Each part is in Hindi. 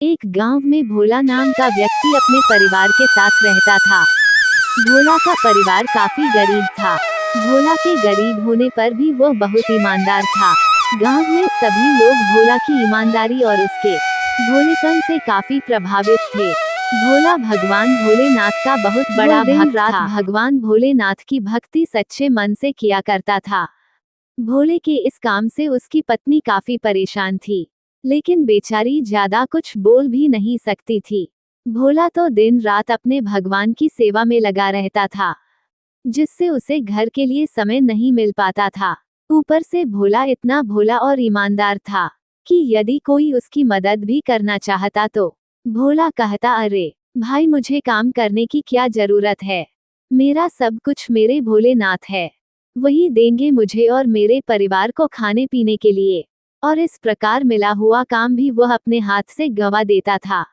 एक गांव में भोला नाम का व्यक्ति अपने परिवार के साथ रहता था। भोला का परिवार काफी गरीब था। भोला के गरीब होने पर भी वो बहुत ईमानदार था। गांव में सभी लोग भोला की ईमानदारी और उसके भोलेपन से काफी प्रभावित थे। भोला भगवान भोलेनाथ का बहुत बड़ा भक्त था। भगवान भोलेनाथ की भक्ति सच्चे मन से किया करता था। भोले के इस काम से उसकी पत्नी काफी परेशान थी, लेकिन बेचारी ज्यादा कुछ बोल भी नहीं सकती थी। भोला तो दिन रात अपने भगवान की सेवा में लगा रहता था, जिससे उसे घर के लिए समय नहीं मिल पाता था। ऊपर से भोला इतना भोला और ईमानदार था कि यदि कोई उसकी मदद भी करना चाहता तो भोला कहता, अरे भाई, मुझे काम करने की क्या जरूरत है, मेरा सब कुछ मेरे भोलेनाथ है, वही देंगे मुझे और मेरे परिवार को खाने पीने के लिए। और इस प्रकार मिला हुआ काम भी वह अपने हाथ से गंवा देता था।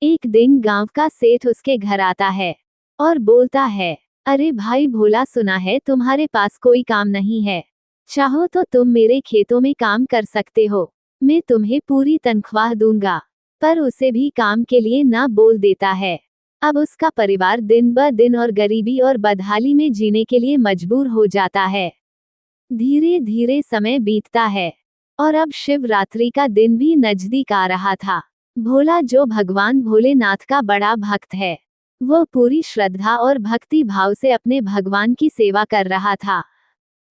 एक दिन गांव का सेठ उसके घर आता है और बोलता है, अरे भाई भोला, सुना है तुम्हारे पास कोई काम नहीं है, चाहो तो तुम मेरे खेतों में काम कर सकते हो, मैं तुम्हें पूरी तनख्वाह दूंगा। पर उसे भी काम के लिए ना बोल देता है। अब उसका परिवार दिन ब दिन और गरीबी और बदहाली में जीने के लिए मजबूर हो जाता है। धीरे धीरे समय बीतता है और अब शिवरात्रि का दिन भी नजदीक आ रहा था। भोला, जो भगवान भोलेनाथ का बड़ा भक्त है, वो पूरी श्रद्धा और भक्ति भाव से अपने भगवान की सेवा कर रहा था।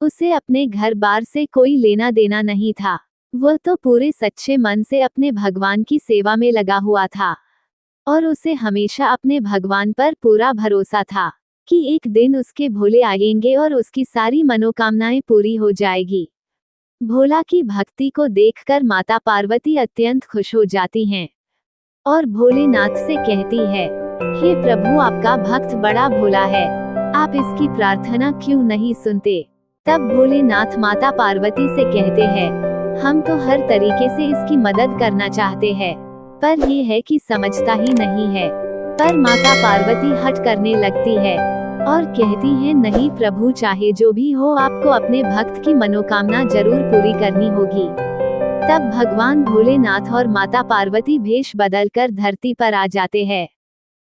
उसे अपने घर बार से कोई लेना देना नहीं था। वह तो पूरे सच्चे मन से अपने भगवान की सेवा में लगा हुआ था और उसे हमेशा अपने भगवान पर पूरा भरोसा था कि एक दिन उसके भोले आएंगे और उसकी सारी मनोकामनाएं पूरी हो जाएगी। भोला की भक्ति को देखकर माता पार्वती अत्यंत खुश हो जाती हैं और भोलेनाथ से कहती है, हे प्रभु, आपका भक्त बड़ा भोला है, आप इसकी प्रार्थना क्यों नहीं सुनते। तब भोलेनाथ माता पार्वती से कहते हैं, हम तो हर तरीके से इसकी मदद करना चाहते हैं, पर ये है कि समझता ही नहीं है। पर माता पार्वती हट करने लगती है और कहती है, नहीं प्रभु, चाहे जो भी हो, आपको अपने भक्त की मनोकामना जरूर पूरी करनी होगी। तब भगवान भोलेनाथ और माता पार्वती भेष बदलकर धरती पर आ जाते हैं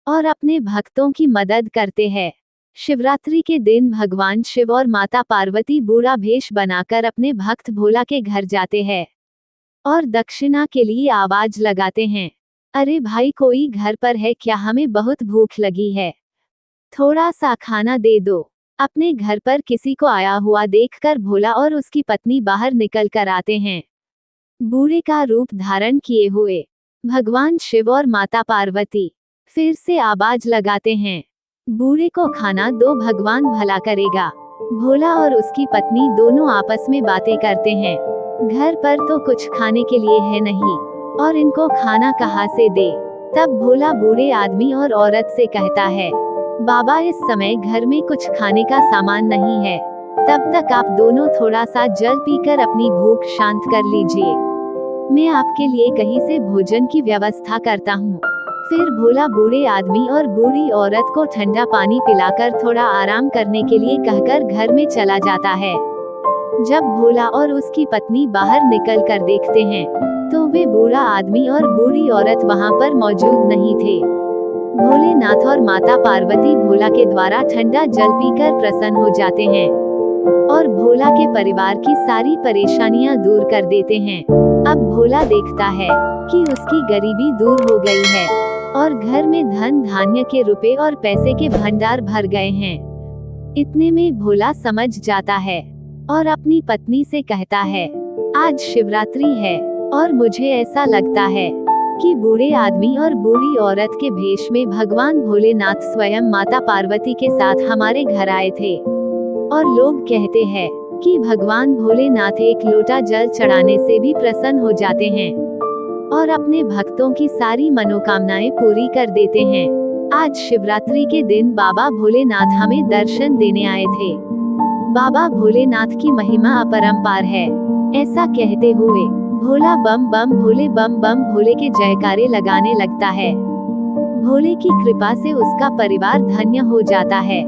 और अपने भक्तों की मदद करते हैं। शिवरात्रि के दिन भगवान शिव और माता पार्वती बूढ़ा भेष बनाकर अपने भक्त भोला के घर जाते हैं और दक्षिणा के लिए आवाज लगाते हैं, अरे भाई, कोई घर पर है क्या, हमें बहुत भूख लगी है, थोड़ा सा खाना दे दो। अपने घर पर किसी को आया हुआ देखकर भोला और उसकी पत्नी बाहर निकल कर आते हैं। बूढ़े का रूप धारण किए हुए भगवान शिव और माता पार्वती फिर से आवाज लगाते हैं, बूढ़े को खाना दो, भगवान भला करेगा। भोला और उसकी पत्नी दोनों आपस में बातें करते हैं, घर पर तो कुछ खाने के लिए है नहीं और इनको खाना कहाँ से दे। तब भोला बूढ़े आदमी और औरत से कहता है, बाबा, इस समय घर में कुछ खाने का सामान नहीं है, तब तक आप दोनों थोड़ा सा जल पीकर अपनी भूख शांत कर लीजिए, मैं आपके लिए कहीं से भोजन की व्यवस्था करता हूँ। फिर भोला बूढ़े आदमी और बूढ़ी औरत को ठंडा पानी पिलाकर थोड़ा आराम करने के लिए कहकर घर में चला जाता है। जब भोला और उसकी पत्नी बाहर निकल कर देखते हैं तो वे बूढ़ा आदमी और बूढ़ी औरत वहाँ पर मौजूद नहीं थे। भोलेनाथ और माता पार्वती भोला के द्वारा ठंडा जल पीकर प्रसन्न हो जाते हैं और भोला के परिवार की सारी परेशानियां दूर कर देते हैं। अब भोला देखता है कि उसकी गरीबी दूर हो गई है और घर में धन धान्य के रुपए और पैसे के भंडार भर गए हैं। इतने में भोला समझ जाता है और अपनी पत्नी से कहता है, आज शिवरात्रि है और मुझे ऐसा लगता है कि बूढ़े आदमी और बूढ़ी औरत के भेष में भगवान भोलेनाथ स्वयं माता पार्वती के साथ हमारे घर आए थे और लोग कहते हैं कि भगवान भोलेनाथ एक लोटा जल चढ़ाने से भी प्रसन्न हो जाते हैं और अपने भक्तों की सारी मनोकामनाएं पूरी कर देते हैं। आज शिवरात्रि के दिन बाबा भोलेनाथ हमें दर्शन देने आए थे। बाबा भोलेनाथ की महिमा अपरंपार है। ऐसा कहते हुए भोला बम बम भोले बम बम भोले के जयकारे लगाने लगता है। भोले की कृपा से उसका परिवार धन्य हो जाता है।